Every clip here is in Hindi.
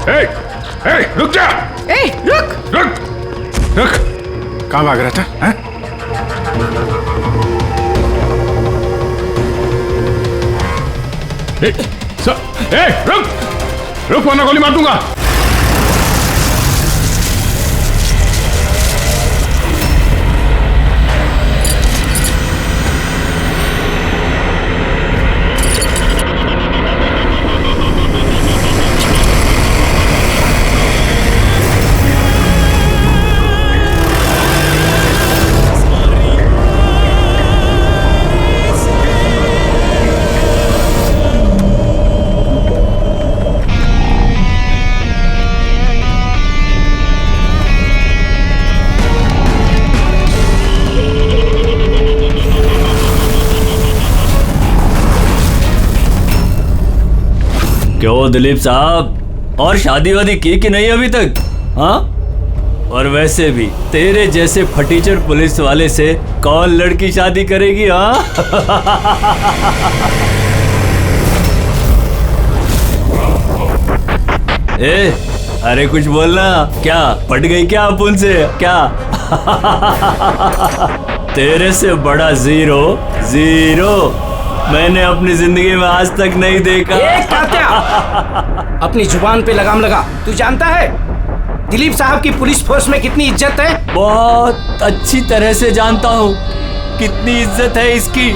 ए, रुक जा। रुक रुक रुक, कहाँ भाग रहा था? हैं? रुक रुक, वरना गोली मार दूंगा। क्यों दिलीप साहब, और शादी वादी की कि नहीं अभी तक? हाँ, और वैसे भी तेरे जैसे फटीचर पुलिस वाले से कौन लड़की शादी करेगी? हाँ अरे कुछ बोलना, क्या पट गई क्या अपन से? क्या तेरे से बड़ा जीरो मैंने अपनी जिंदगी में आज तक नहीं देखा। क्या अपनी जुबान पे लगाम लगा। तू जानता है दिलीप साहब की पुलिस फोर्स में कितनी इज्जत है? बहुत अच्छी तरह से जानता हूँ कितनी इज्जत है इसकी।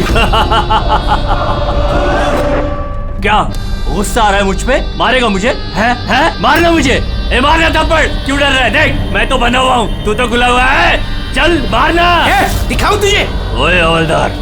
क्या गुस्सा आ रहा है मुझ पे? मारेगा मुझे? है? मारना मुझे? मारना थप्पड़। क्यों डर रहा है? देख मैं तो बंधा हुआ हूँ, तू तो खुला हुआ है। चल मारना। दिखाऊं तुझे? ओए हवलदार,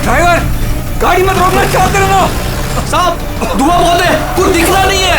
ड्राइवर गाड़ी मत रोकना, चलाते रहना। साहब धुआं बहुत है, कुछ दिखना नहीं है।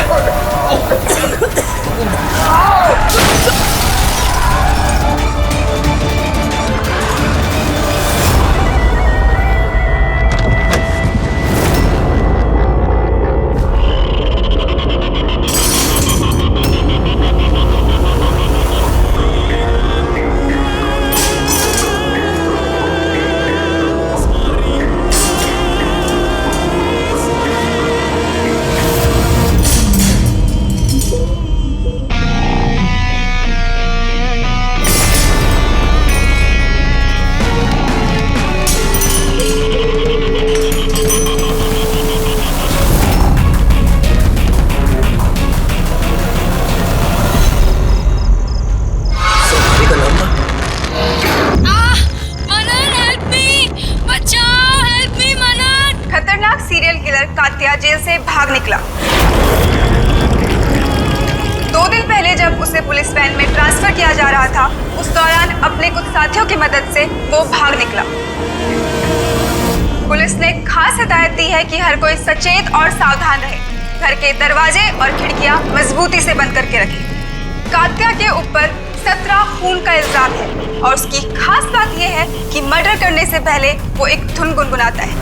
जेल से भाग निकला। 2 दिन पहले जब उसे पुलिस वैन में ट्रांसफर किया जा रहा था, उस दौरान अपने कुछ साथियों की मदद से वो भाग निकला। पुलिस ने खास हिदायत दी है कि हर कोई सचेत और सावधान रहे, घर के दरवाजे और खिड़कियां मजबूती से बंद करके रखें। कात्या के ऊपर 17 खून का इल्जाम है और उसकी खास बात यह है कि मर्डर करने से पहले वो एक धुन गुनगुनाता है।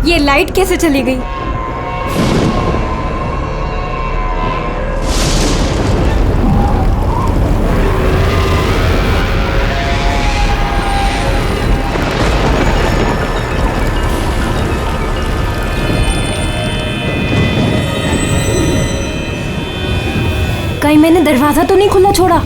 ये लाइट कैसे चली गई? कहीं मैंने दरवाजा तो नहीं खुला छोड़ा?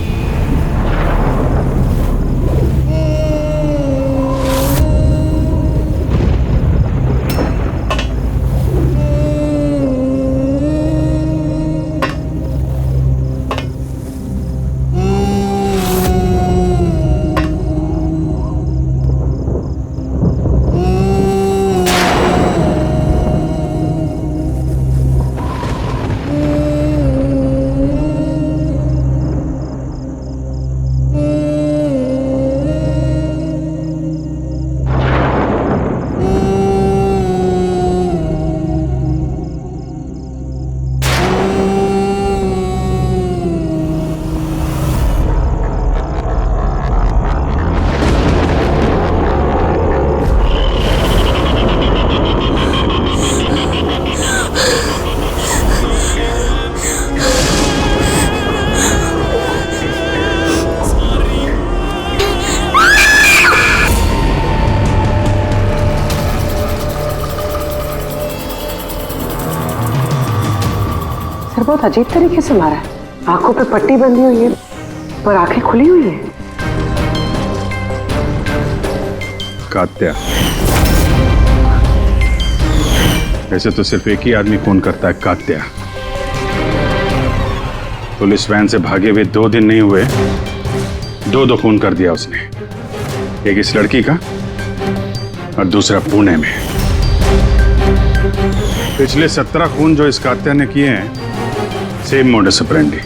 पत्थर बहुत अजीब तरीके से मारा है। आंखों पे पट्टी बंधी हुई है पर आंखें खुली हुई है। कात्या, ऐसे तो सिर्फ एक ही आदमी खून करता है, कात्या। पुलिस वैन से भागे हुए 2 दिन नहीं हुए, दो खून कर दिया उसने। एक इस लड़की का और दूसरा पुणे में। पिछले 17 खून जो इस कात्या ने किए हैं, सेम मोडस ऑपरेंडी।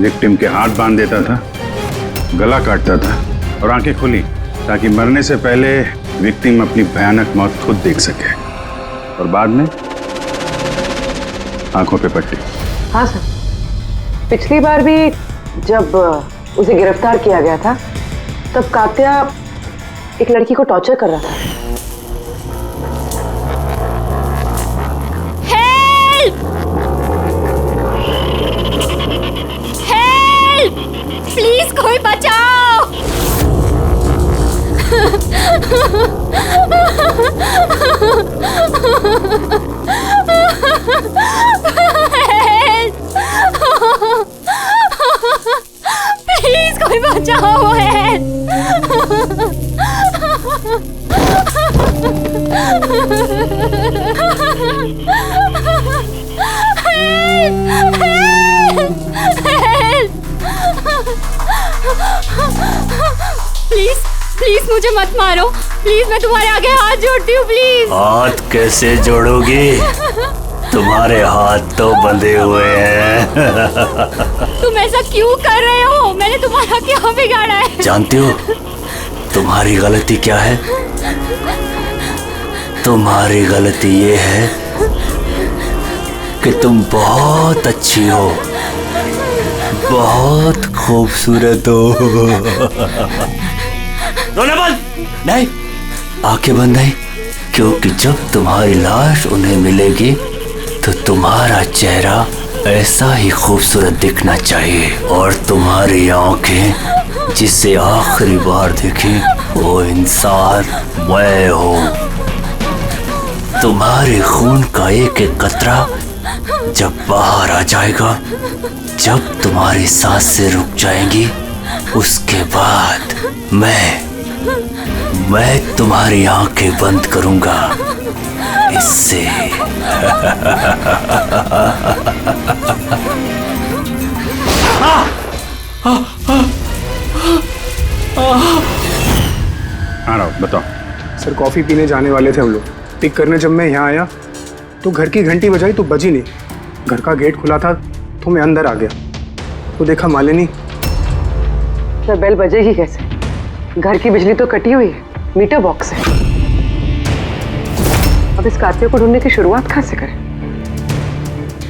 विक्टिम के हाथ बांध देता था, गला काटता था और आंखें खुली ताकि मरने से पहले विक्टिम अपनी भयानक मौत खुद देख सके। और बाद में आंखों पे पट्टी। हाँ सर, पिछली बार भी जब उसे गिरफ्तार किया गया था तब कात्या एक लड़की को टॉर्चर कर रहा था। हेल्प! हेल्प! प्लीज कोई बचाओ! प्लीज कोई बचाओ! प्लीज प्लीज मुझे मत मारो, प्लीज मैं तुम्हारे आगे हाथ जोड़ती हूँ, प्लीज। हाथ कैसे जोड़ोगी? तुम्हारे हाथ तो बंधे हुए हैं। तुम ऐसा क्यों कर रहे हो? मैंने तुम्हारा क्या बिगाड़ा है? जानती हो तुम्हारी गलती क्या है? तुम्हारी गलती ये है कि तुम बहुत अच्छी हो, बहुत खूबसूरत हो। रोना बंद! नहीं, आंखें बंद नहीं, क्योंकि जब तुम्हारी लाश उन्हें मिलेगी तो तुम्हारा चेहरा ऐसा ही खूबसूरत दिखना चाहिए। और तुम्हारी आंखें जिसे आखिरी बार देखी वो इंसान मैं हूँ। तुम्हारे खून का एक एक कतरा जब बाहर आ जाएगा, जब तुम्हारी सांसें रुक जाएंगी, उसके बाद मैं तुम्हारी आंखें बंद करूंगा। इससे हाँ राव, बताओ। सर कॉफ़ी पीने जाने वाले थे हम लोग। पिक करने जब मैं यहाँ आया तो घर की घंटी बजाई तो बजी नहीं। घर का गेट खुला था तो मैं अंदर आ गया तो देखा मालिनी। सर बेल बजेगी कैसे? घर की बिजली तो कटी हुई है, मीटर बॉक्स है। अब इस कात्या को ढूंढने की शुरुआत कहाँ से करें?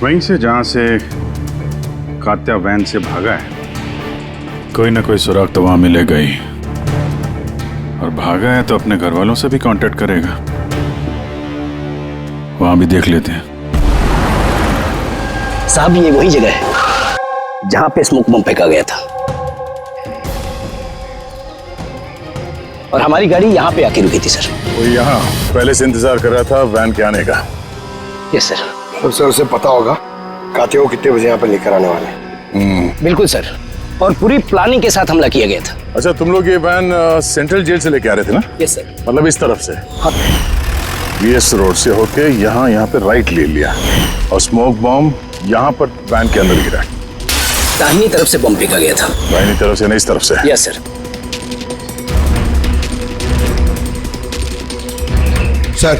वहीं से जहाँ से कात्या वैन से भागा है। कोई ना कोई सुराग तो वहां मिलेगा ही। और भागा है तो अपने घर वालों से भी कांटेक्ट करेगा। वहां भी देख लेते हैं। साहब ये वही जगह है जहां पे स्मोक बम फेंका गया था और हमारी गाड़ी यहाँ पे आके रुकी थी सर। वो यहाँ पहले से इंतजार कर रहा था वैन के आने का। Yes sir. तो सर उसे पता होगा कात्या को कितने बजे यहाँ पर लेकर आने वाले हैं। बिल्कुल सर, और पूरी प्लानिंग के साथ हमला किया गया था। अच्छा, तुम लोग ये वैन सेंट्रल जेल से लेके आ रहे थे ना? Yes sir. मतलब इस तरफ से? हाँ। बीएस रोड से होके यहाँ पे राइट ले लिया और स्मोक बॉम्ब यहाँ पर वैन के अंदर गिरा। दाहिनी तरफ से बम फेंका गया था। दाहिनी तरफ से नहीं, इस तरफ से? Yes sir. सर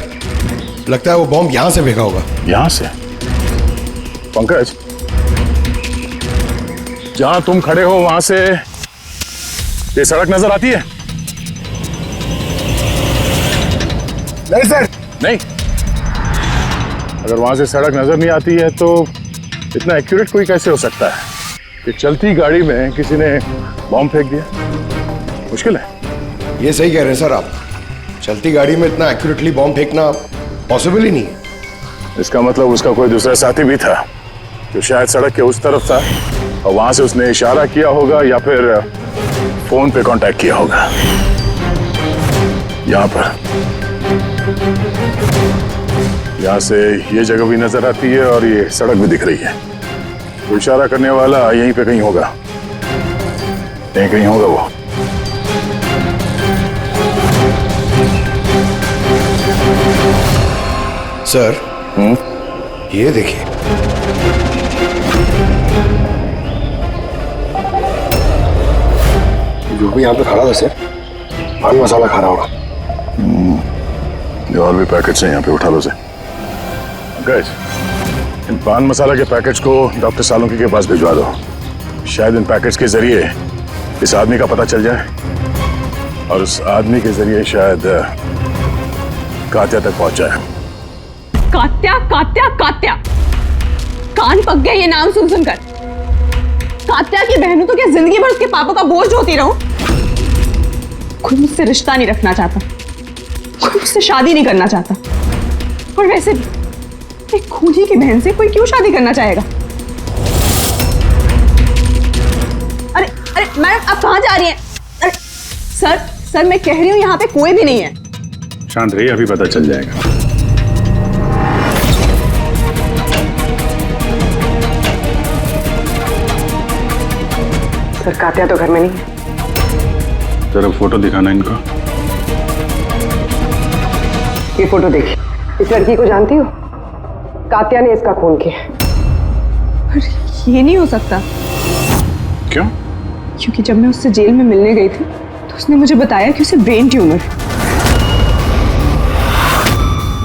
लगता है वो बॉम्ब यहाँ से फेंका होगा। यहाँ से? पंकज, जहां तुम खड़े हो वहां से ये सड़क नजर आती है? नहीं सर। नहीं? अगर वहां से सड़क नजर नहीं आती है तो इतना एक्यूरेट कोई कैसे हो सकता है कि चलती गाड़ी में किसी ने बॉम्ब फेंक दिया? मुश्किल है। ये सही कह रहे हैं सर आप। चलती गाड़ी में इतना एक्यूरेटली बॉम्ब फेंकना पॉसिबल ही नहीं है। इसका मतलब उसका कोई दूसरा साथी भी था जो शायद सड़क के उस तरफ था और वहां से उसने इशारा किया होगा या फिर फोन पे कांटेक्ट किया होगा। यहाँ से ये जगह भी नजर आती है और ये सड़क भी दिख रही है। तो इशारा करने वाला यहीं पे कहीं होगा, यहीं कहीं होगा वो। सर ये देखिए, जो भी यहाँ पे खड़ा था सर, पान मसाला खा रहा होगा। ये और भी पैकेट्स हैं यहाँ पे, उठा लो से। गाइस, इन पान मसाला के पैकेट्स को डॉक्टर सालुंकी के पास भिजवा दो। शायद इन पैकेट्स के जरिए इस आदमी का पता चल जाए और उस आदमी के जरिए शायद कात्या तक पहुंच जाए। कात्या कात्या कात्या, कान पक गए ये नाम सुन सुनकर। कात्या की बहनों तो क्या जिंदगी भर उसके पापा का बोझ होती रहूं? कोई मुझसे रिश्ता नहीं रखना चाहता, कोई मुझसे शादी नहीं करना चाहता। और वैसे भी एक खूनी की बहन से कोई क्यों शादी करना चाहेगा? अरे अरे मैडम, आप कहाँ जा रही हैं? अरे सर मैं कह रही हूँ यहाँ पे कोई भी नहीं है। शांत रहिए, अभी पता चल जाएगा। सर, कात्या तो घर में नहीं है। जरा फोटो दिखाना इनको। ये फोटो देखिए। इस लड़की को जानती हो? कात्या ने इसका खून किया। अरे ये नहीं हो सकता। क्यों? क्योंकि जब मैं उससे जेल में मिलने गई थी तो उसने मुझे बताया कि उसे ब्रेन ट्यूमर है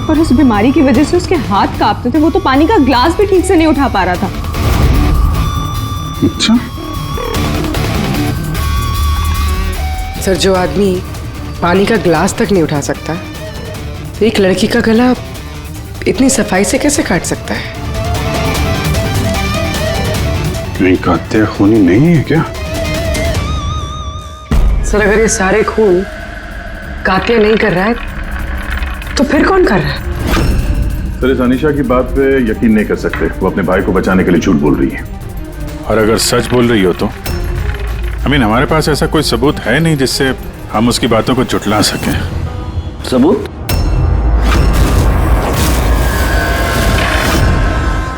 और उस बीमारी की वजह से उसके हाथ कांपते थे। वो तो पानी का ग्लास भी ठीक से नहीं उठा पा रहा था। अच्छा, सर, जो आदमी पानी का ग्लास तक नहीं उठा सकता, एक लड़की का गला इतनी सफाई से कैसे काट सकता है? नहीं, कात्या खूनी नहीं है क्या? सर, अगर ये सारे खून कात्या नहीं कर रहा है तो फिर कौन कर रहा है? सर, इस अनीशा की बात पे यकीन नहीं कर सकते। वो अपने भाई को बचाने के लिए झूठ बोल रही है। और अगर सच बोल रही हो तो हमारे पास ऐसा कोई सबूत है नहीं जिससे हम उसकी बातों को झुठला सकें। सबूत?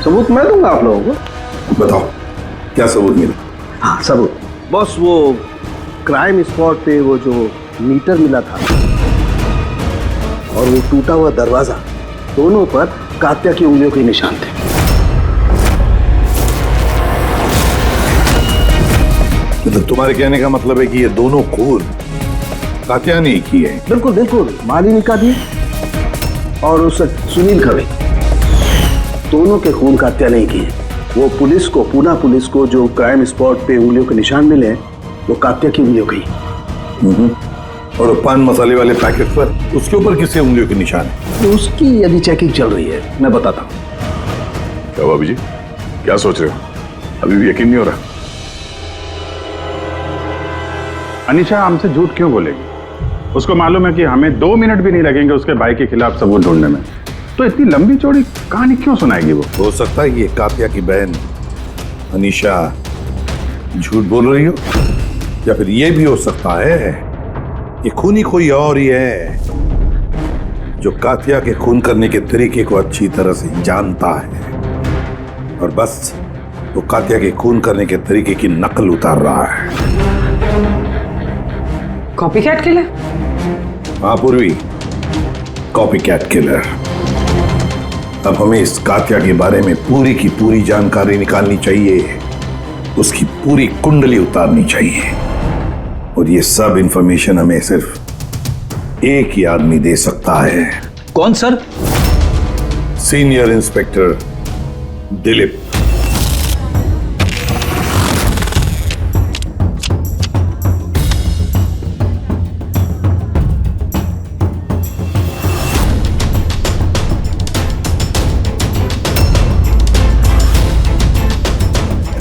सबूत मैं दूंगा आप लोगों को। बताओ क्या सबूत मिला? हाँ, सबूत बॉस, वो क्राइम स्पॉट पे वो जो मीटर मिला था और वो टूटा हुआ दरवाजा, दोनों पर कात्या की उंगलियों के निशान थे। मतलब तुम्हारे कहने का मतलब है कि ये दोनों खून कात्या ने की है? बिल्कुल बिल्कुल, मालिनी का भी और उस सुनील का भी। दोनों के खून कात्या नहीं किए। वो पुलिस को, पूना पुलिस को जो क्राइम स्पॉट पे उंगलियों के निशान मिले हैं वो कात्या की उंगलियों के ही। और पान मसाले वाले पैकेट पर उसके ऊपर किसके उंगलियों के निशान है? तो उसकी अभी चेकिंग चल रही है, मैं बताता हूँ। क्या हुआ अभी जी, क्या सोच रहे हो? अभी भी यकीन नहीं हो रहा? अनीशा हमसे झूठ क्यों बोलेगी? उसको मालूम है कि हमें 2 मिनट भी नहीं लगेंगे उसके भाई के खिलाफ सबूत ढूंढने में। तो इतनी लंबी चौड़ी कहानी क्यों सुनाएगी वो? हो सकता है ये कात्या की बहन अनीशा झूठ बोल रही हो, या फिर ये भी हो सकता है कि खूनी कोई और ही है जो कात्या के खून करने के तरीके को अच्छी तरह से जानता है और बस वो कात्या के खून करने के तरीके की नकल उतार रहा है। Copycat killer? हाँ पूर्वी, कॉपीकैट किलर। अब हमें इस कात्या के बारे में पूरी की पूरी जानकारी निकालनी चाहिए, उसकी पूरी कुंडली उतारनी चाहिए और ये सब इंफॉर्मेशन हमें सिर्फ एक ही आदमी दे सकता है। कौन सर? Senior inspector Dilip.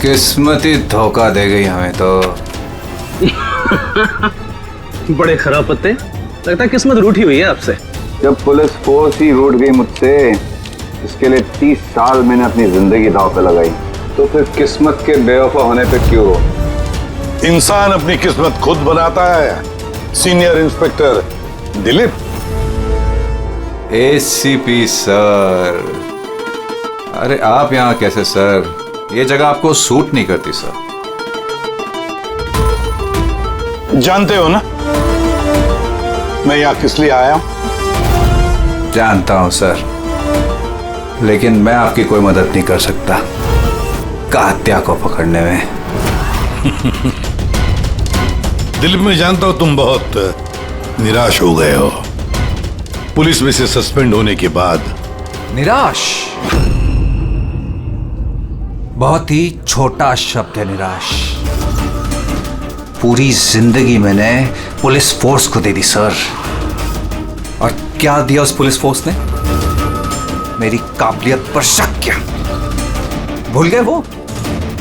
किस्मत ही धोखा दे गई हमें तो। बड़े खराब पत्ते, लगता है किस्मत रूठी हुई है आपसे। जब पुलिस फोर्स ही रूठ गई मुझसे, इसके लिए 30 साल मैंने अपनी जिंदगी दांव पे लगाई, तो फिर किस्मत के बेवफा होने पे क्यों? इंसान अपनी किस्मत खुद बनाता है, senior inspector Dilip. ACP sir, अरे आप यहाँ कैसे सर? ये जगह आपको सूट नहीं करती सर। जानते हो ना मैं यहाँ किस लिए आया हूं? जानता हूं सर, लेकिन मैं आपकी कोई मदद नहीं कर सकता कात्या को पकड़ने में। दिल में जानता हूं तुम बहुत निराश हो गए हो पुलिस में से सस्पेंड होने के बाद। निराश बहुत ही छोटा शब्द है, निराश। पूरी जिंदगी मैंने पुलिस फोर्स को दे दी सर, और क्या दिया उस पुलिस फोर्स ने? मेरी काबिलियत पर शक किया। भूल गए वो?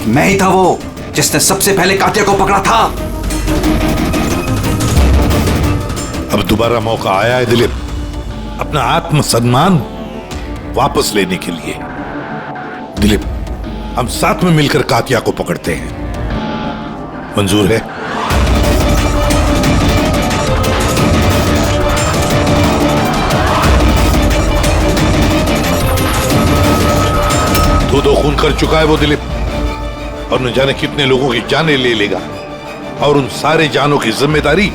मैं ही था वो जिसने सबसे पहले कातिया को पकड़ा था। अब दोबारा मौका आया है दिलीप अपना आत्मसम्मान वापस लेने के लिए। दिलीप, हम साथ में मिलकर कातिया को पकड़ते हैं, मंजूर है? दो खून कर चुका है वो दिलीप, और न जाने कितने लोगों की जानें ले लेगा, और उन सारे जानों की जिम्मेदारी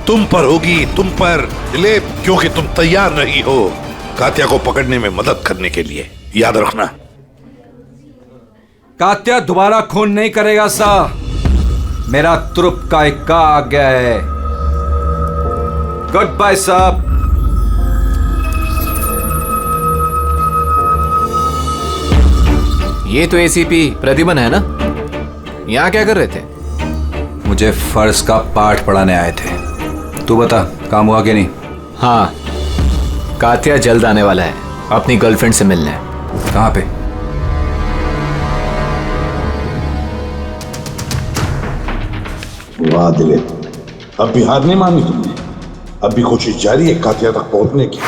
तुम पर होगी, तुम पर दिलीप, क्योंकि तुम तैयार नहीं हो कात्या को पकड़ने में मदद करने के लिए। याद रखना। कात्या दोबारा खून नहीं करेगा साहब, मेरा तुरुप का इक्का आ गया है। गुड बाय साहब। ये तो एसीपी प्रतिमन है ना? यहाँ क्या कर रहे थे? मुझे फर्ज का पाठ पढ़ाने आए थे। तू बता, काम हुआ कि नहीं? हाँ, कात्या जल्द आने वाला है अपनी गर्लफ्रेंड से मिलने। कहाँ पे? वाह दिलीप, अब भी हार नहीं मानी तुमने। अब भी कोशिश जारी है कातिया तक पहुंचने की।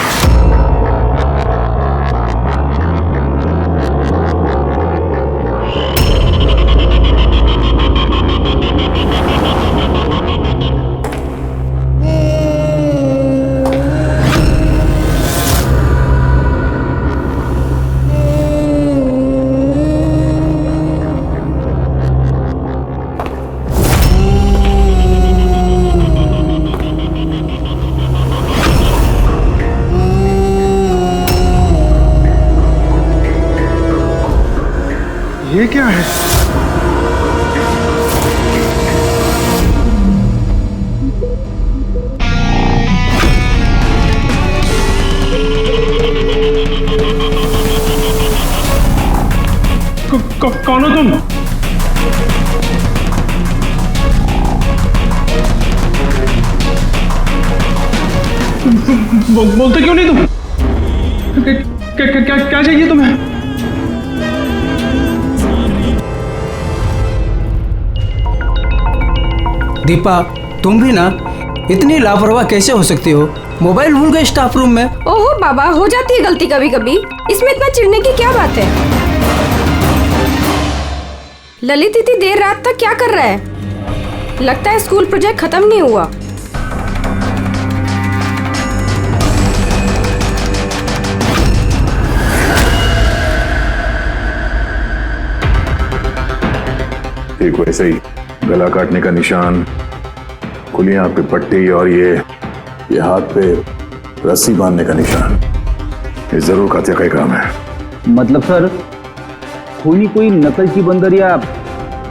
ये क्या है? कौन हो तुम? बोलते क्यों नहीं तुम? क्या चाहिए तुम्हें? दीपा, तुम भी ना इतनी लापरवाह कैसे हो सकती हो? मोबाइल भूल गए स्टाफ रूम में। ओहो बाबा, हो जाती है गलती कभी कभी, इसमें इतना चिढ़ने की क्या बात है? ललित इतनी देर रात तक क्या कर रहा है? लगता है स्कूल प्रोजेक्ट खत्म नहीं हुआ। ठीक वैसे ही गला काटने का निशान, खुली आंख पे पट्टी, और ये हाथ पे रस्सी बांधने का निशान, ये जरूर कातिया का ही काम है। मतलब सर, खूनी कोई नकलची बंदर या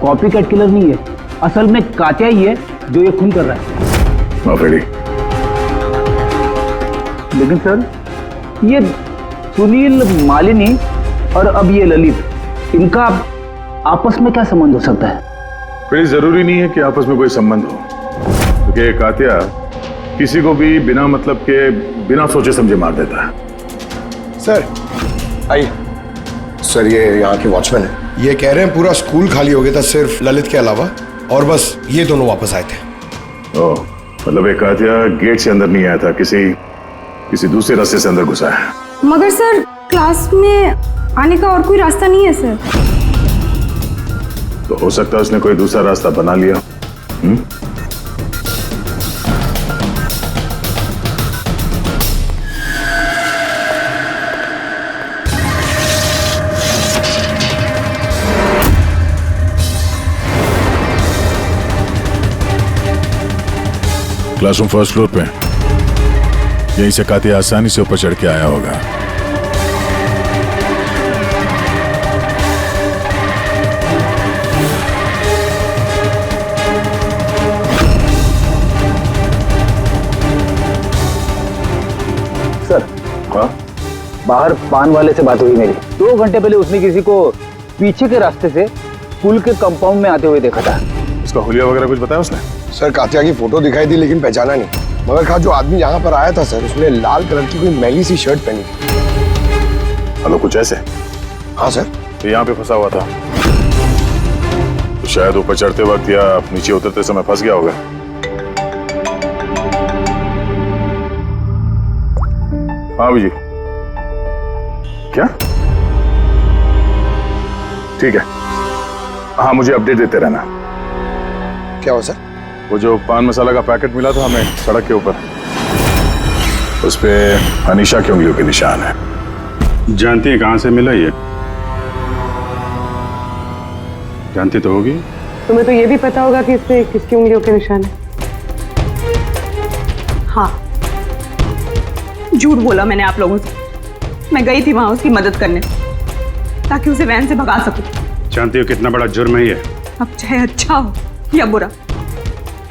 कॉपी कैट किलर नहीं है, असल में कातिया ही है जो ये खून कर रहा है। माफेड़ी। लेकिन सर, ये सुनील, मालिनी और अब ये ललित, इनका आपस में क्या संबंध हो सकता है? फिर जरूरी नहीं है कि आपस में कोई संबंध हो, क्योंकि कातिया किसी को भी बिना मतलब के, बिना सोचे समझे मार देता है। सर आइए। सर, ये यहाँ के वॉचमैन है, ये कह रहे हैं पूरा स्कूल खाली हो गया था सिर्फ ललित के अलावा, और बस ये दोनों वापस आए थे। ओह, मतलब एक कातिया गेट से अंदर नहीं आया था, किसी दूसरे रास्ते से अंदर घुसा है। मगर सर, क्लास में आने का और कोई रास्ता नहीं है सर। तो हो सकता है उसने कोई दूसरा रास्ता बना लिया। क्लासरूम फर्स्ट फ्लोर पे। यहीं से कातिया आसानी से ऊपर चढ़ के आया होगा। सर, बाहर पान वाले से बात हुई मेरी। 2 घंटे पहले उसने किसी को पीछे के रास्ते से पुल के कंपाउंड में आते हुए देखा था। उसका हुलिया वगैरह कुछ बताया उसने? सर कातिया की फोटो दिखाई दी लेकिन पहचाना नहीं। मगर कहा जो आदमी यहाँ पर आया था सर, उसने लाल कलर की कोई मैली सी शर्ट पहनी थी। हेलो, कुछ ऐसे? हाँ सर। तो यहाँ पे फंसा हुआ था तो शायद ऊपर चढ़ते वक्त या नीचे उतरते समय फंस गया होगा। हाँ जी, क्या? ठीक है, हाँ मुझे अपडेट देते रहना। क्या हुआ सर? वो जो पान मसाला का पैकेट मिला था हमें सड़क के ऊपर, उस पे अनीशा की उंगलियों के निशान है। जानती है कहाँ से मिला ये? जानती तो होगी। तुम्हें तो ये भी पता होगा कि इसमें किसकी उंगलियों के निशान है। हाँ, झूठ बोला मैंने आप लोगों से। मैं गई थी वहां उसकी मदद करने ताकि उसे वैन से भगा सकूं। जानती हो कितना बड़ा जुर्म है ये? अब चाहे अच्छा हो या बुरा,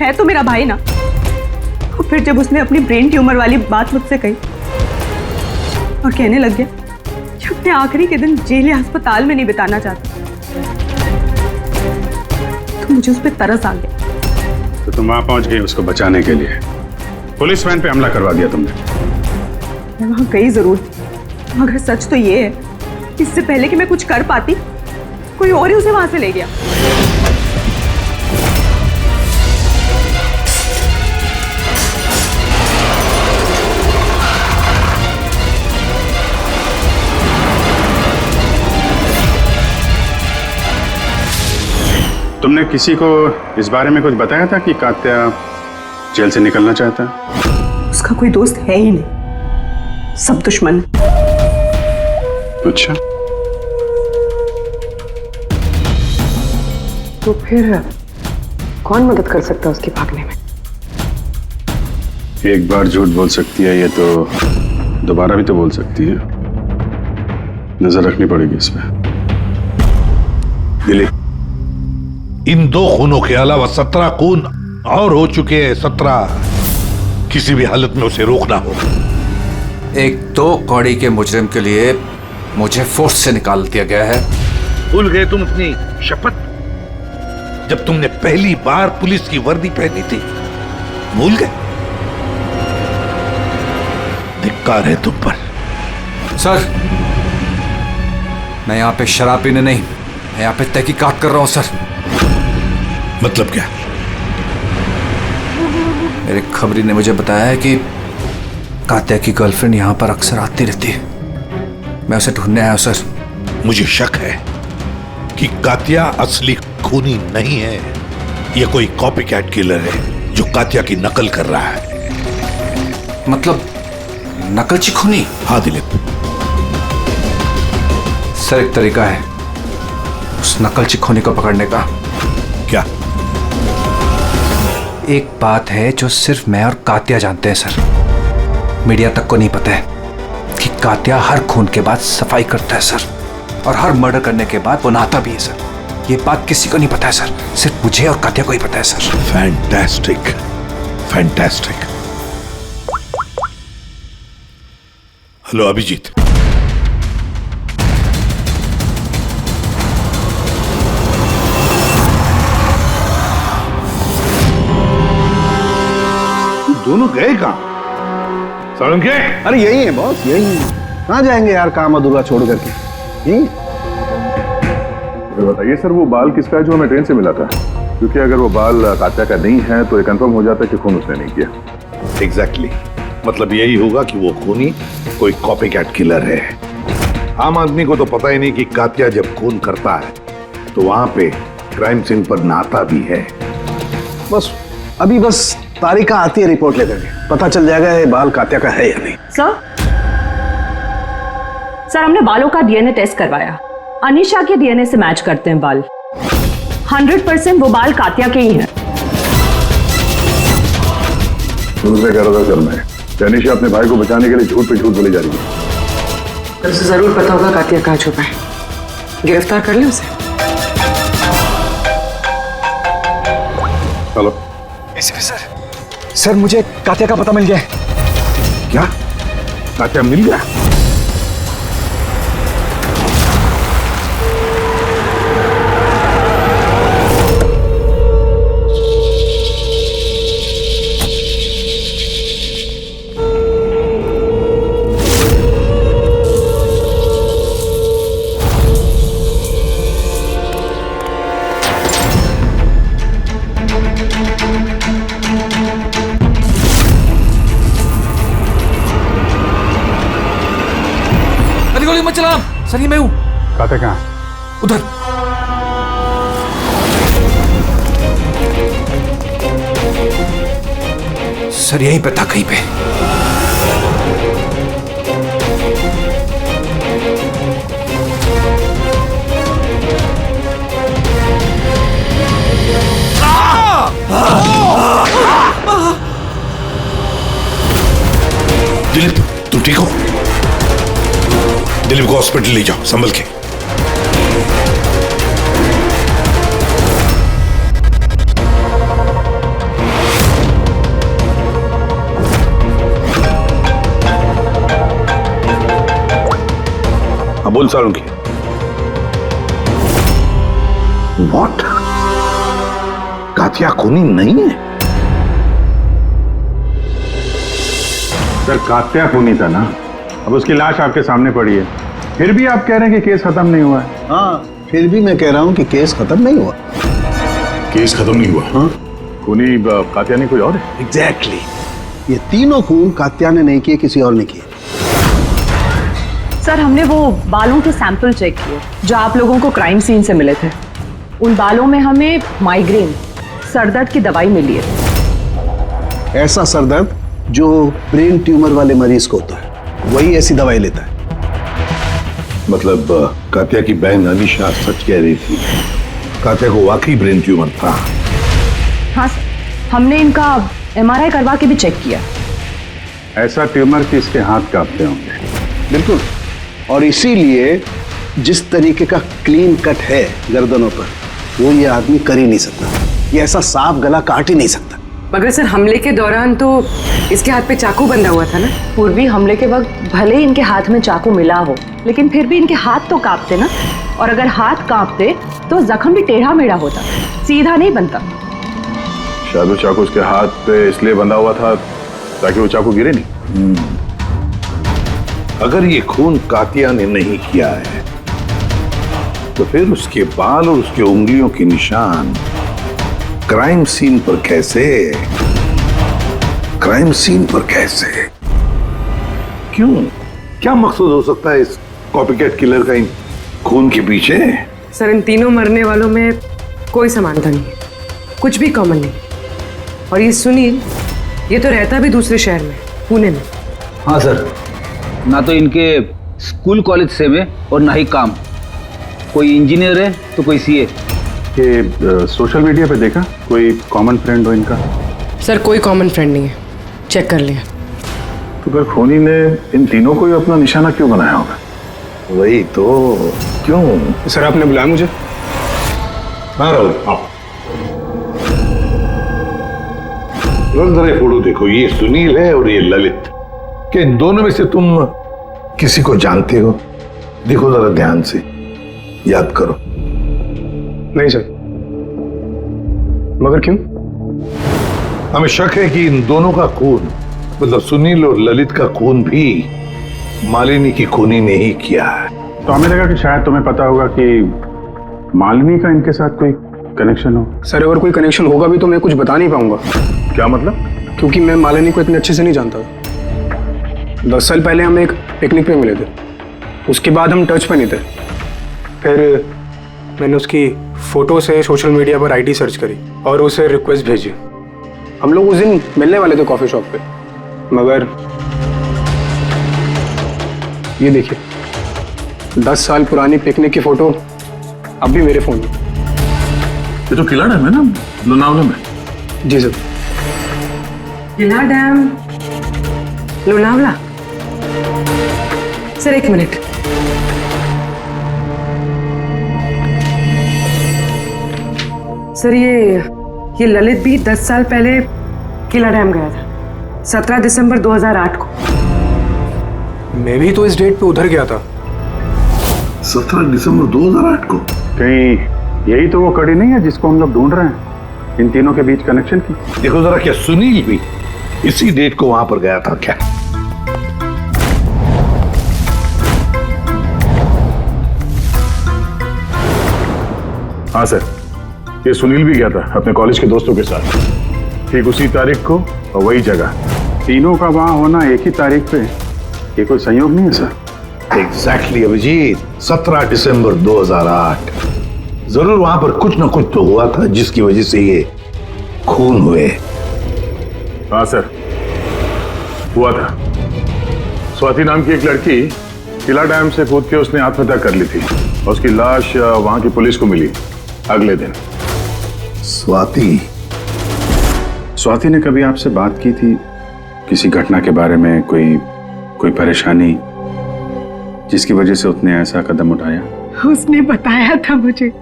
है तो मेरा भाई ना। और फिर जब उसने अपनी ब्रेन ट्यूमर वाली बात मुझसे कही और कहने लग गया कि अपने आखिरी के दिन जेल या अस्पताल में नहीं बिताना चाहता, तो मुझे उस पर तरस आ गया। तो तुम वहां पहुंच गई उसको बचाने के लिए, पुलिस वैन पे हमला करवा दिया तुमने। मैं वहां गई जरूर थी, मगर सच तो ये है इससे पहले कि मैं कुछ कर पाती, कोई और ही उसे वहां से ले गया। तुमने किसी को इस बारे में कुछ बताया था कि कात्या जेल से निकलना चाहता है? उसका कोई दोस्त है ही नहीं, सब दुश्मन। अच्छा, तो फिर कौन मदद कर सकता है उसके भागने में? एक बार झूठ बोल सकती है ये तो दोबारा भी तो बोल सकती है। नजर रखनी पड़ेगी इस पे। दिलीप, इन 2 खूनों के अलावा 17 खून और हो चुके हैं। 17। किसी भी हालत में उसे रोकना होगा। एक 2 कौड़ी के मुजरिम के लिए मुझे फोर्स से निकाल दिया गया है। भूल गए तुम अपनी शपथ जब तुमने पहली बार पुलिस की वर्दी पहनी थी? भूल गए? धिक्कार है तुम पर। सर, मैं यहाँ पे शराब पीने नहीं, मैं यहाँ पे तहकीकात कर रहा हूँ सर। मतलब क्या? मेरे खबरी ने मुझे बताया है कि कात्या की गर्लफ्रेंड यहाँ पर अक्सर आती रहती है। मैं उसे ढूंढने आया हूँ सर। मुझे शक है कि कात्या असली खूनी नहीं है। यह कोई कॉपीकैट किलर है जो कात्या की नकल कर रहा है। मतलब नकलची खूनी? हाँ दिलीप। सर, एक तरीका है उस नकलची खूनी को पकड़ने का। क्या? एक बात है जो सिर्फ मैं और कात्या जानते हैं सर, मीडिया तक को नहीं पता है कि कात्या हर खून के बाद सफाई करता है सर, और हर मर्डर करने के बाद वो नहाता भी है सर। ये बात किसी को नहीं पता है सर, सिर्फ मुझे और कात्या को ही पता है sir. Fantastic, fantastic. Hello Abhijeet. दोनों गए कहाँ? सारंगे? अरे यही है बॉस, यही है। कहाँ जाएंगे यार काम अधूरा छोड़ करके? यही। बताइए सर, वो बाल किसका है जो हमें ट्रेन से मिला था? क्योंकि अगर वो बाल कात्या का नहीं है तो ये कंफर्म हो जाता है कि खून उसने नहीं किया। एग्जैक्टली। मतलब यही होगा कि वो खूनी कोई कॉपीकैट किलर है। आम आदमी को तो पता ही नहीं कि कात्या जब खून करता है तो वहां पे क्राइम सीन पर नहाता भी है। बस अभी बस तारिका आती है रिपोर्ट लेकर के, पता चल जाएगा ये बाल कात्या का है या नहीं। सर, हमने बालों का डीएनए टेस्ट करवाया। अनीशा के डीएनए से मैच करते हैं बाल। 100% वो बाल कात्या के ही हैं। शुरू से कह रहा था सर मैं, तनिषा अपने भाई को बचाने के लिए झूठ पे झूठ बोली जा रही है। उसे जरूर पता होगा कातिया कहाँ छुपा है। गिरफ्तार कर ले उसे। चलो। एसीपी सर मुझे कातिया का पता मिल गया है। क्या? कातिया मिल गया? गोली मत चला सर, ये मैं हूं। कातिया कहाँ? उधर। सर यहीं पे था कहीं पे। दिलीप तुम ठीक हो? दिलीप को हॉस्पिटल ले जाओ संभल के। हाँ बोल सालुंकी। व्हाट? कातिया खूनी नहीं है? सर कात्या खूनी था ना, अब उसकी लाश आपके सामने पड़ी है, फिर भी आप कह रहे हैं कि केस खत्म नहीं हुआ है। हाँ, फिर भी मैं कह रहा हूँ कि केस खत्म नहीं हुआ। केस खत्म नहीं हुआ? हाँ, खूनी कातिया नहीं कोई और है? एग्जैक्टली। ये तीनों खून कात्या ने नहीं किए, किसी और ने किए। सर हमने वो बालों के सैंपल चेक किए जो आप लोगों को क्राइम सीन से मिले थे। उन बालों में हमें माइग्रेन, सरदर्द की दवाई मिली है। ऐसा सरदर्द जो ब्रेन ट्यूमर वाले मरीज को होता है, वही ऐसी दवाई लेता है। मतलब कातिया की बहन अनीशा सच कह रही थी, कातिया को वाकई ब्रेन ट्यूमर था। हाँ सर, हमने इनका MRI करवा के भी चेक किया। ऐसा ट्यूमर कि इसके हाथ कांपते होंगे। बिल्कुल, और इसीलिए जिस तरीके का क्लीन कट है गर्दनों पर, वो ये आदमी कर ही नहीं सकता। ये ऐसा साफ गला काट ही नहीं सकता। मगर सर हमले के दौरान तो इसके हाथ पे चाकू बंधा हुआ था ना। पूर्वी हमले के वक्त भले ही इनके हाथ में चाकू मिला हो, लेकिन फिर भी इनके हाथ तो कांपते ना, और अगर हाथ कांपते तो जख्म भी टेढ़ा मेढ़ा होता, सीधा नहीं बनता। शायद वो चाकू उसके हाथ पे इसलिए बंधा हुआ था ताकि वो चाकू गिरे नहीं। अगर ये खून कातिया ने नहीं किया है तो फिर उसके बाल और उसके उंगलियों के निशान क्राइम सीन पर कैसे? क्राइम सीन पर कैसे? क्यों? क्या मकसद हो सकता है इस कॉपीकैट किलर का इन खून के पीछे? सर इन तीनों मरने वालों में कोई समानता नहीं है, कुछ भी कॉमन नहीं। और ये सुनील, ये तो रहता भी दूसरे शहर में, पुणे में। हाँ सर, ना तो इनके स्कूल कॉलेज सेम है और ना ही काम। कोई इंजीनियर है तो कोई CA। ये सोशल मीडिया पे देखा कोई कॉमन फ्रेंड हो इनका? सर कोई कॉमन फ्रेंड नहीं है, चेक कर लिया। तो फिर खूनी ने इन तीनों को ही अपना निशाना क्यों बनाया होगा? वही तो, क्यों? सर आपने बुलाया मुझे? हाँ राहुल, आओ। जरा फोटो देखो, ये सुनील है और ये ललित। क्या इन दोनों में से तुम किसी को जानते हो? देखो जरा ध्यान से, याद करो। नहीं सर। मगर क्यों? हमें शक है कि इन दोनों का खून, मतलब सुनील और ललित का खून भी मालिनी की खूनी ने ही किया है। तो हमें लगा कि शायद तुम्हें पता होगा कि मालिनी का इनके साथ कोई कनेक्शन हो। सर अगर कोई कनेक्शन होगा भी तो मैं कुछ बता नहीं पाऊंगा। क्या मतलब? क्योंकि मैं मालिनी को इतने अच्छे से नहीं जानता। 10 साल पहले हम एक पिकनिक पे मिले थे, उसके बाद हम टच पे नहीं थे। फिर मैंने उसकी फोटो से सोशल मीडिया पर ID सर्च करी और उसे रिक्वेस्ट भेजी। हम लोग उस दिन मिलने वाले थे कॉफी शॉप पे, मगर ये देखिए 10 साल पुरानी पिकनिक की फोटो अब भी मेरे फोन में। ये तो किलर है ना लोनावला में? जी सर। किला डैम लोनावला। सर एक मिनट। सर ये ललित भी 10 साल पहले किला डैम गया था, 17 दिसंबर 2008 को। मैं भी तो इस डेट पे उधर गया था। 17 दिसंबर 2008 को? कहीं यही तो वो कड़ी नहीं है जिसको हम लोग ढूंढ रहे हैं, इन तीनों के बीच कनेक्शन की? देखो जरा, क्या सुनील भी इसी डेट को वहां पर गया था क्या? हाँ सर, ये सुनील भी गया था अपने कॉलेज के दोस्तों के साथ, ठीक उसी तारीख को और वही जगह। तीनों का वहां होना एक ही तारीख पे, ये कोई संयोग नहीं है सर? एग्जैक्टली अभिजीत, 17 दिसंबर 2008। जरूर वहां पर कुछ ना कुछ तो हुआ था जिसकी वजह से ये खून हुए। हाँ सर, हुआ था। स्वाति नाम की एक लड़की किला डैम से कूद के उसने आत्महत्या कर ली थी और उसकी लाश वहां की पुलिस को मिली अगले दिन। स्वाति ने कभी आपसे बात की थी किसी घटना के बारे में, कोई परेशानी जिसकी वजह से उसने ऐसा कदम उठाया? उसने बताया था मुझे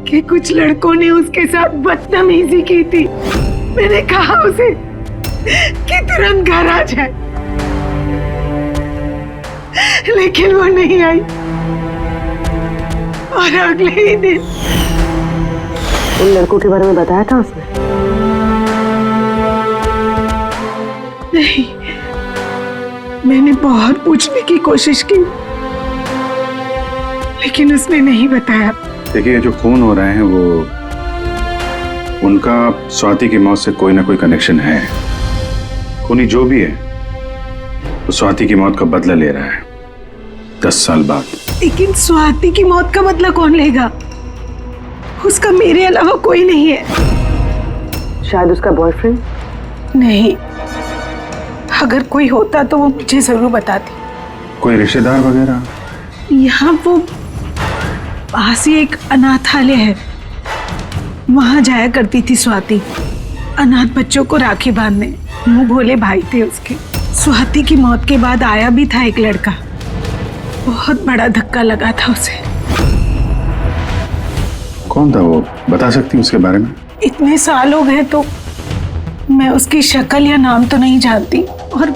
कि कुछ लड़कों ने उसके साथ बदतमीजी की थी। मैंने कहा उसे कि तुरंत घर आ जाए, लेकिन वो नहीं आई और अगले ही दिन उन लड़कों के बारे में बताया था उसने? नहीं, मैंने बहुत पूछने की कोशिश की लेकिन उसने नहीं बताया। देखिए, जो खून हो रहे हैं वो उनका स्वाति की मौत से कोई ना कोई कनेक्शन है। खूनी जो भी है वो स्वाति की मौत का बदला ले रहा है 10 साल बाद। लेकिन स्वाति की मौत का बदला कौन लेगा? उसका मेरे अलावा कोई नहीं है। शायद उसका बॉयफ्रेंड? नहीं, अगर कोई होता तो वो मुझे जरूर बताती। कोई रिश्तेदार वगैरह? यहाँ वो पास ही एक अनाथालय है, वहां जाया करती थी स्वाति, अनाथ बच्चों को राखी बांधने। मुंह भोले भाई थे उसके। स्वाति की मौत के बाद आया भी था एक लड़का, बहुत बड़ा धक्का लगा था उसे। कौन था वो, बता सकती हैं उसके बारे में? इतने साल हो गए तो मैं उसकी शक्ल या नाम तो नहीं जानती, और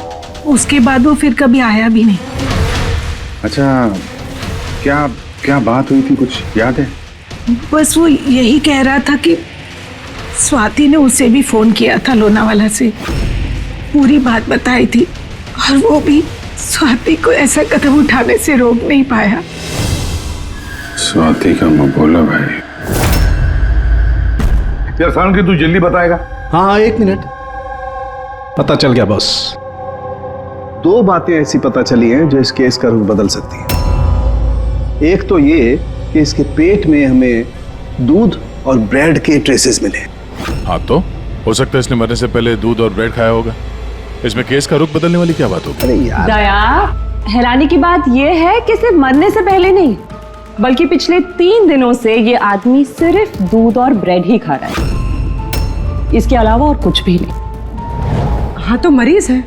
उसके बाद वो फिर कभी आया भी नहीं। अच्छा, क्या बात हुई थी, कुछ याद है? बस वो यही कह रहा था कि स्वाति ने उसे भी फोन किया था लोनावाला से, पूरी बात बताई थी, और वो भी स्वाति को ऐसा कदम उठाने से रोक नहीं पाया। स्वाति का मबोला भाई। यार सारण की तू जल्दी बताएगा? हाँ, 1 मिनट। पता चल गया बॉस। 2 बातें ऐसी पता चली हैं जो इस केस का रुख बदल सकती हैं। एक तो ये कि इसके पेट में हमें दूध और ब्रेड के ट्रेसेस मिले। हाँ, तो हो सकता है इसने मरने से पहले दूध और ब्रेड खाया होगा। इसमें केस का रुख बदलने वाली क्या बात होगी? अरे यार, दया, हैरानी की बात यह है कि सिर्फ मरने से पहले नहीं, बल्कि पिछले 3 दिनों से ये आदमी सिर्फ दूध और ब्रेड ही खा रहा है, इसके अलावा और कुछ भी नहीं। हाँ, तो मरीज है,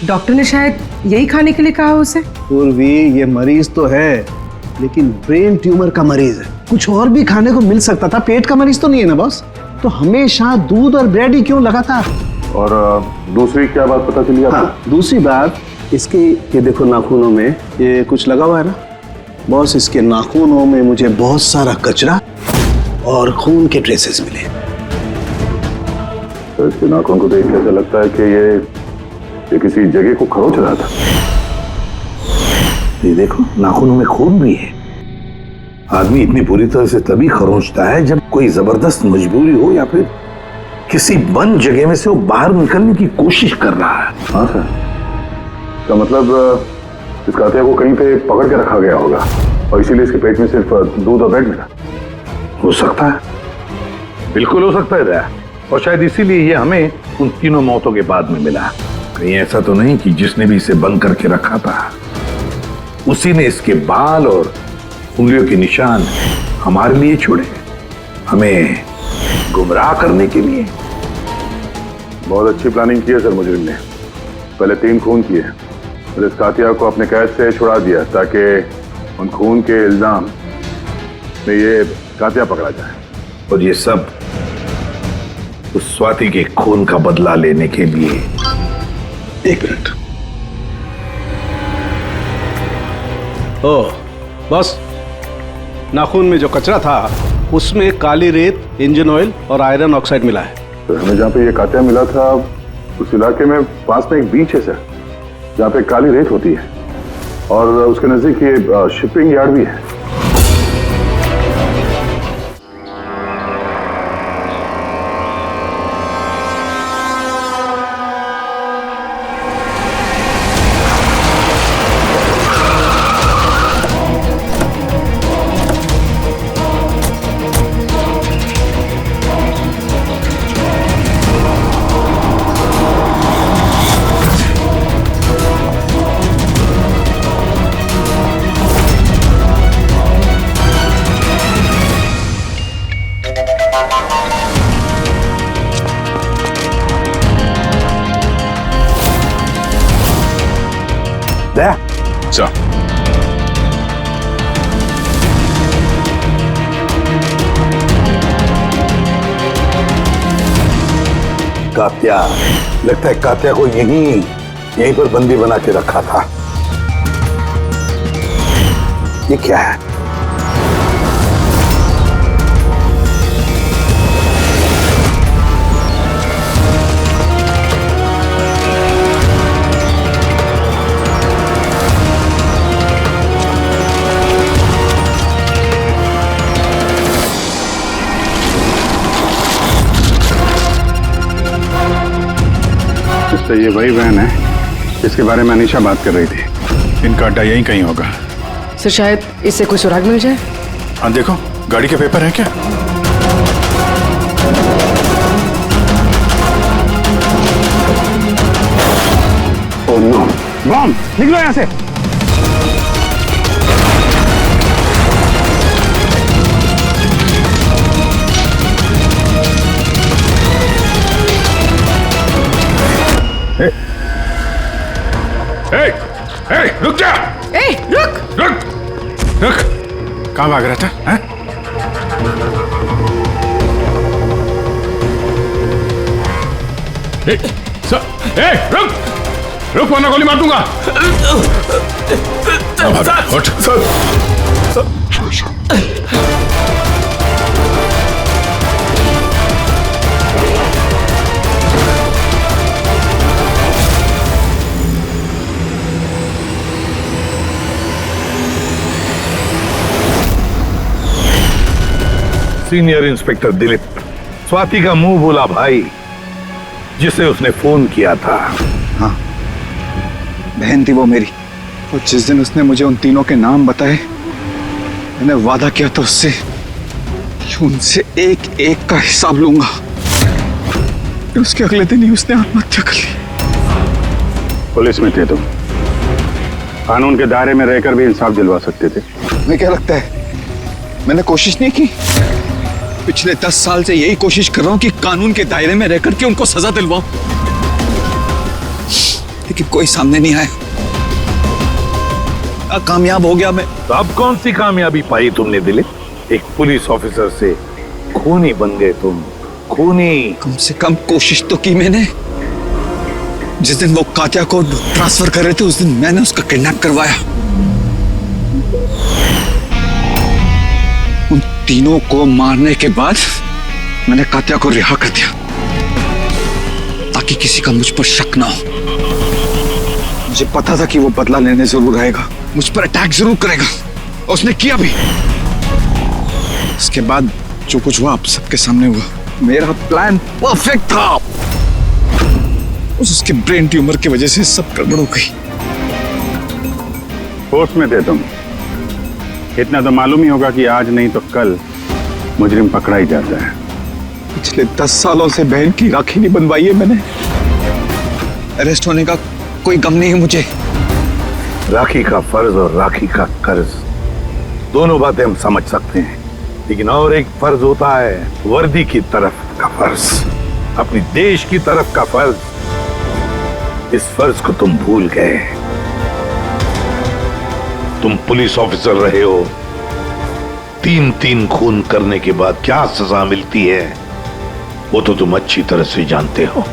डॉक्टर ने शायद यही खाने के लिए कहा उसे। पूर्वी, ये मरीज तो है, लेकिन ब्रेन ट्यूमर का मरीज है। कुछ और भी खाने को मिल सकता था, पेट का मरीज तो नहीं है ना बॉस। तो हमेशा दूध और ब्रेड ही क्यों लगा था? और दूसरी क्या बात पता चली आपको? हाँ, दूसरी बात इसकी, ये देखो नाखूनों में ये कुछ लगा हुआ है ना बॉस। इसके नाखूनों में मुझे बहुत सारा कचरा और खून के ट्रेसेस मिले। तो इसके नाखून को देख के ऐसा लगता है कि ये किसी जगह को खरोच रहा था। ये देखो, नाखूनों में खून भी है। आदमी इतनी बुरी तरह से तभी खरोंचता है जब कोई जबरदस्त मजबूरी हो या फिर किसी बंद जगह में से वो बाहर निकलने की कोशिश कर रहा है। हाँ सर, इसका मतलब इस कातिया को कहीं पे पकड़ के रखा गया होगा और इसीलिए इसके पेट में सिर्फ दूध और ब्रेड मिला। हो सकता है, बिल्कुल हो सकता है दया। और शायद इसीलिए ये हमें उन तीनों मौतों के बाद में मिला। कहीं ऐसा तो नहीं कि जिसने भी इसे बंद करके रखा था उसी ने इसके बाल और उंगलियों के निशान हमारे लिए छोड़े, हमें गुमराह करने के लिए। बहुत अच्छी प्लानिंग की है सर मुजरिम ने। पहले 3 खून किए, फिर इस कातिया को अपने कैद से छुड़ा दिया ताकि उन खून के इल्जाम में ये कातिया पकड़ा जाए। और ये सब उस स्वाति के खून का बदला लेने के लिए। 1 मिनट। ओह बस, नाखून में जो कचरा था उसमें काली रेत, इंजन ऑयल और आयरन ऑक्साइड मिला है। तो हमें जहाँ पे ये कातिया मिला था उस इलाके में पास में एक बीच है सर, जहाँ पे काली रेत होती है और उसके नजदीक ये शिपिंग यार्ड भी है। So. कात्या, लगता है कात्या को यहीं पर बंदी बना के रखा था। ये क्या है? ये वही वैन है जिसके बारे में अनीशा बात कर रही थी। इनका अड्डा यहीं कहीं होगा। सर शायद इससे कोई सुराग मिल जाए। हाँ देखो, गाड़ी के पेपर है क्या? ओह नो, बम! निकलो यहाँ से। रुक जा! रुक! कहाँ भाग रहा था? हैं? रुक वरना गोली मार दूंगा। उठ। सीनियर इंस्पेक्टर दिलीप, स्वाति का मुंह बोला भाई जिसे उसने फोन किया था। हाँ, बहन थी वो मेरी। और जिस दिन उसने मुझे उन तीनों के नाम बताए, मैंने वादा किया था उससे कि उनसे एक एक का हिसाब लूंगा। उसके अगले दिन ही उसने आत्महत्या कर ली। पुलिस में थे तुम, कानून के दायरे में रहकर भी इंसाफ दिलवा सकते थे। तुम्हें क्या लगता है मैंने कोशिश नहीं की? पिछले 10 साल से यही कोशिश कर रहा हूं कि कानून के दायरे में रहकर के उनको सजा दिलवाऊं, लेकिन कोई सामने नहीं आया। कामयाब हो गया मैं। तो अब कौन सी कामयाबी पाई तुमने दिलीप? एक पुलिस ऑफिसर से खूनी बन गए तुम, खूनी। कम से कम कोशिश तो की मैंने। जिस दिन वो कात्या को ट्रांसफर कर रहे थे उस दिन मैंने उसका किडनैप करवाया। उन तीनों को मारने के बाद मैंने कात्या को रिहा कर दिया ताकि किसी का मुझ पर शक ना हो। मुझे पता था कि वो बदला लेने जरूर आएगा, मुझ पर अटैक जरूर करेगा, और उसने किया भी। इसके बाद जो कुछ हुआ आप सबके सामने हुआ। मेरा प्लान परफेक्ट था, उसके ब्रेन ट्यूमर की वजह से सब गड़बड़ हो गई। फोर्स में थे तुम, इतना तो मालूम ही होगा कि आज नहीं तो कल मुजरिम पकड़ा ही जाता है। पिछले 10 सालों से बहन की राखी नहीं बनवाई है मैंने। अरेस्ट होने का कोई गम नहीं है मुझे। राखी का फर्ज और राखी का कर्ज दोनों बातें हम समझ सकते हैं, लेकिन और एक फर्ज होता है वर्दी की तरफ का फर्ज। अपनी देश की तरफ का फर्ज, इस फर्ज को तुम भूल गए। तुम पुलिस ऑफिसर रहे हो, 3-3 खून करने के बाद क्या सजा मिलती है वो तो तुम अच्छी तरह से जानते हो।